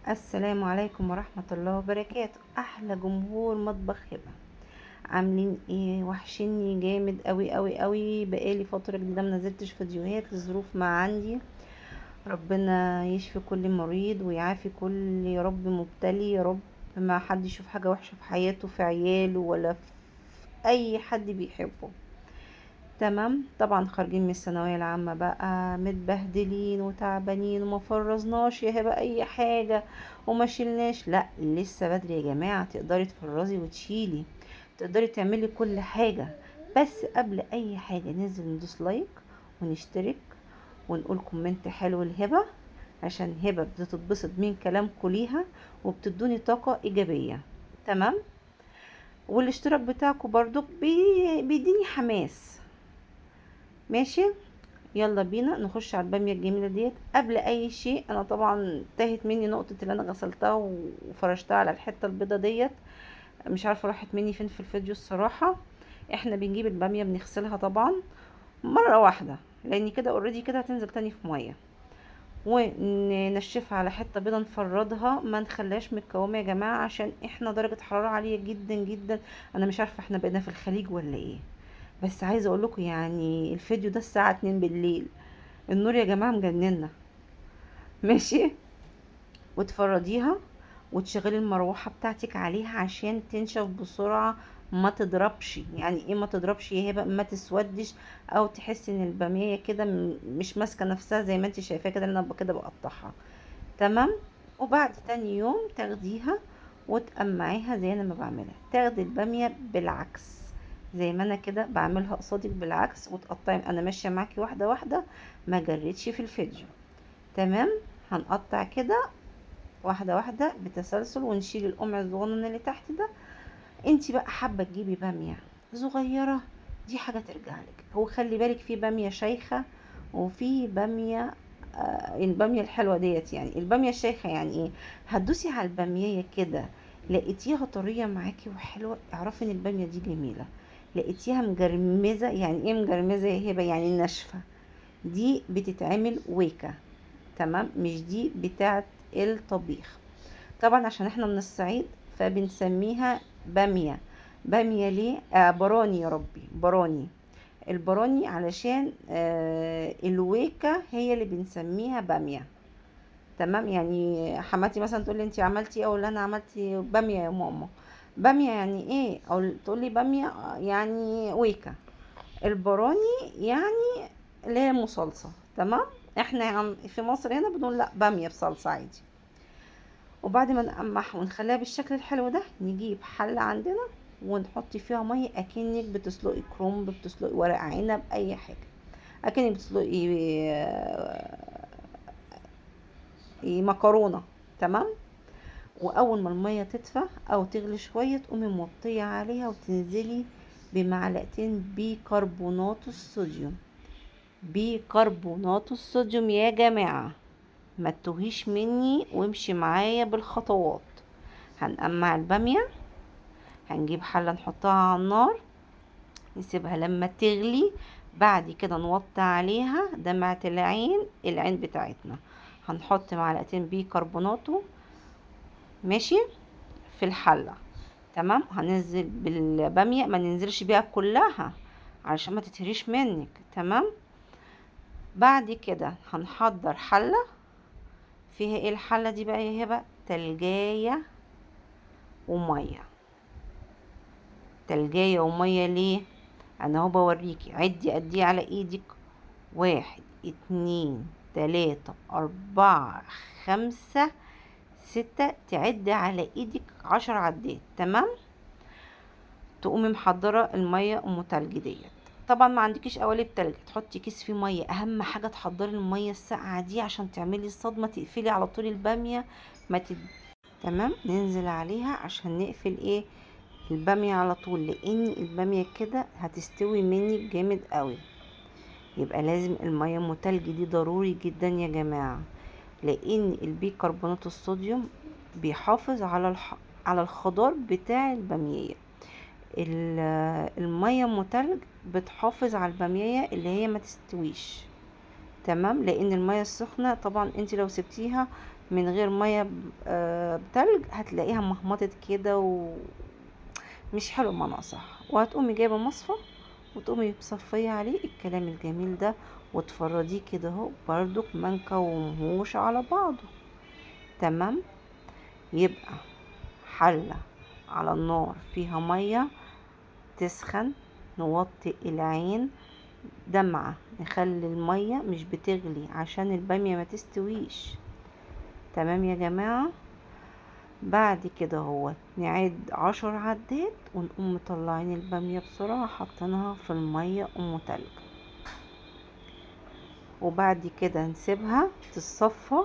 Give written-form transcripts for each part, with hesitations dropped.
السلام عليكم ورحمة الله وبركاته. احلى جمهور مطبخ هبة، عاملين ايه؟ وحشني جامد قوي قوي قوي. بقالي فترة جديدة منزلتش فيديوهات لظروف ما عندي. ربنا يشفي كل مريض ويعافي كل يا رب مبتلي، يا رب ما حد يشوف حاجة وحشة في حياته، في عياله ولا في اي حد بيحبه. تمام. طبعا خارجين من الثانويه العامه بقى متبهدلين وتعبانين وما فرزناش يا هبه اي حاجه وما شلناش. لا لسه بدري يا جماعه، تقدري تفرزي وتشيلي، تقدري تعملي كل حاجه. بس قبل اي حاجه ننزل ندوس لايك ونشترك ونقول كومنت حلو لهبه، عشان هبه بتتبسط من كلامكم ليها وبتدوني طاقه ايجابيه. تمام. والاشتراك بتاعكم برضو بيديني حماس. ماشي. يلا بينا نخش على الباميه الجميله ديت. قبل اي شيء انا طبعا تاهت مني نقطه اللي انا غسلتها وفرشتها على الحته البيضه ديت، مش عارفه راحت مني فين في الفيديو الصراحه. احنا بنجيب الباميه بنغسلها طبعا مره واحده، لان كده اوريدي كده هتنزل تاني في ميه، وننشفها على حته بيضه نفردها، ما نخليهاش متكومه يا جماعه، عشان احنا درجه حراره عاليه جدا جدا. انا مش عارفه احنا بقينا في الخليج ولا ايه، بس عايزه اقول لكم يعني الفيديو ده الساعه 2 بالليل، النور يا جماعه مجننا. ماشي. وتفرديها وتشغلي المروحه بتاعتك عليها عشان تنشف بسرعه، ما تضربش. يعني ايه ما تضربش يا هبه؟ ما تسودش او تحسي ان الباميه كده مش ماسكه نفسها زي ما انت شايفاها كده، انا كده بقطعها. تمام. وبعد تاني يوم تاخديها وتقمعيها زي انا ما بعملها، تاخدي الباميه بالعكس زي ما انا كده بعملها قصادك بالعكس، وتقطعي. انا ماشيه معاكي واحده واحده، ما جريتش في الفيديو. تمام. هنقطع كده واحده واحده بتسلسل، ونشيل القمع الصغنن اللي تحت ده. انتي بقى حابه تجيبي باميه صغيره، دي حاجه ترجع لك. هو خلي بالك في باميه شيخه وفي باميه الباميه الحلوه ديت. يعني الباميه الشيخه يعني ايه؟ هتدوسي على الباميه كده، لقيتيها طريه معاكي وحلوه، اعرفي ان الباميه دي جميله. لقيتيها مجرمزه، يعني ايه مجرمزه يا هبه؟ يعني ناشفه، دي بتتعمل ويكه. تمام. مش دي بتاعه الطبيخ. طبعا عشان احنا من الصعيد فبنسميها بامية. بامية ليه؟ براني يا ربي، براني. البراني علشان الويكة هي اللي بنسميها بامية. تمام. يعني حماتي مثلا تقول لي انت عملتي ايه، اقول لها انا عملتي بامية يا ماما. بامية يعني ايه؟ او تقول لي بامية يعني ويكة. البراني يعني اللي هي مصلصة. تمام. احنا في مصر هنا بنقول لا بامية بصلصة عادي. وبعد ما نقمعها ونخليها بالشكل الحلو ده، نجيب حلة عندنا ونحط فيها مية اكنك بتسلقي كرنب، بتسلقي ورق عنب، اي حاجة، اكنك بتسلقي مكرونة. تمام. واول ما المية تدفى او تغلي شوية، تقومي موطية عليها وتنزلي بمعلقتين بيكربونات الصوديوم. بيكربونات الصوديوم يا جماعة، ما تتوهيش مني وامشي معايا بالخطوات. هنقمع البامية، هنجيب حلة نحطها على النار، نسيبها لما تغلي. بعد كده نوطي عليها دمعة العين بتاعتنا، هنحط معلقتين بيكربوناتو. ماشي. في الحلة. تمام. هننزل بالبامية، ما ننزلش بيها كلها علشان ما تتهريش منك. تمام. بعد كده هنحضر حلة فيها ايه الحلة دي بقى يا هبة؟ تلجاية ومية. تلجاية ومية ليه؟ انا اهو بوريكي، عدي قديه على ايدك: 1 2 3 4 5 6، تعدي على ايدك 10 عدات. تمام. تقومي محضرة المية ام تلج ديت. طبعا ما عندكيش قوالب تلج، تحطي كيس فيه مية. اهم حاجة تحضري المية الساقعة دي عشان تعملي الصدمة، تقفلي على طول البامية ما تد... تمام. ننزل عليها عشان نقفل ايه البامية على طول، لان البامية كده هتستوي مني جامد قوي. يبقى لازم المية ام تلج دي ضروري جدا يا جماعة، لان البيكربونات الصوديوم بيحافظ على الخضار بتاع البامية. المية ام تلج بتحافظ على البامية اللي هي ما تستويش. تمام. لان المية السخنة طبعا انت لو سبتيها من غير ميه بتلج هتلاقيها مهمطت كده ومش حلو بمعنى اصح. وهتقومي جايبه مصفى وتقومي مصفيه عليه الكلام الجميل ده، وتفرديه كده اهو بردك ما نكومهوش على بعضه. تمام. يبقى حله على النار فيها ميه تسخن، نوطي العين دمعة، نخلي المية مش بتغلي عشان البامية ما تستويش. تمام يا جماعة. بعد كده هو نعد 10 عدات ونقوم مطلعين البامية بسرعة حطيناها في المية تلج. وبعد كده نسيبها تتصفى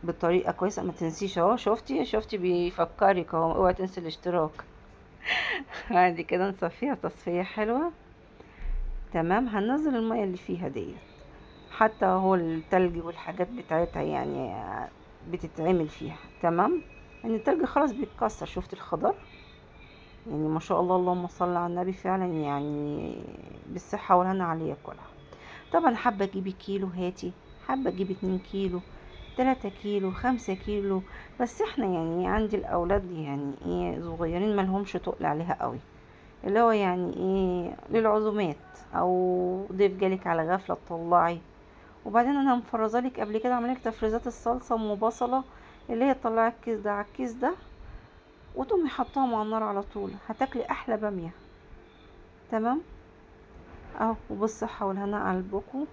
بطريقة كويسة. ما تنسيش اهو، شفتي بيفكرك اهو، اوعي تنسي الاشتراك. بعد كده نصفيها تصفية حلوة. تمام. هننزل المية اللي فيها ديت، حتى هو التلج والحاجات بتاعتها يعني بتتعمل فيها. تمام. يعني التلج خلاص بيتكسر. شفت الخضار يعني ما شاء الله، اللهم صل على النبي، فعلا يعني بالصحة والهنا عليه ياكلها. طبعا حابة تجيبي كيلو هاتي، حابة تجيبي 2 كيلو، 3 كيلو، 5 كيلو. بس احنا يعني عندي الاولاد يعني ايه صغيرين ملهمش تقل عليها قوي، اللي هو يعني ايه للعزومات او ضيف جالك على غفلة تطلعي. وبعدين انا مفرزه لك قبل كده، عامله لك تفريزات الصلصه ام بصله اللي هي تطلعي الكيس ده على الكيس ده وتقومي حطاهم على النار على طول، هتاكلي احلى باميه. تمام. اهو، وبالصحه والهنا على قلبكم.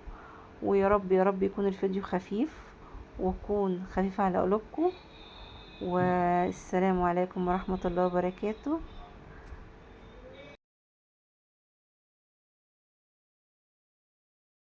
ويا رب يا رب يكون الفيديو خفيف ويكون خفيف على قلوبكم. والسلام عليكم ورحمه الله وبركاته.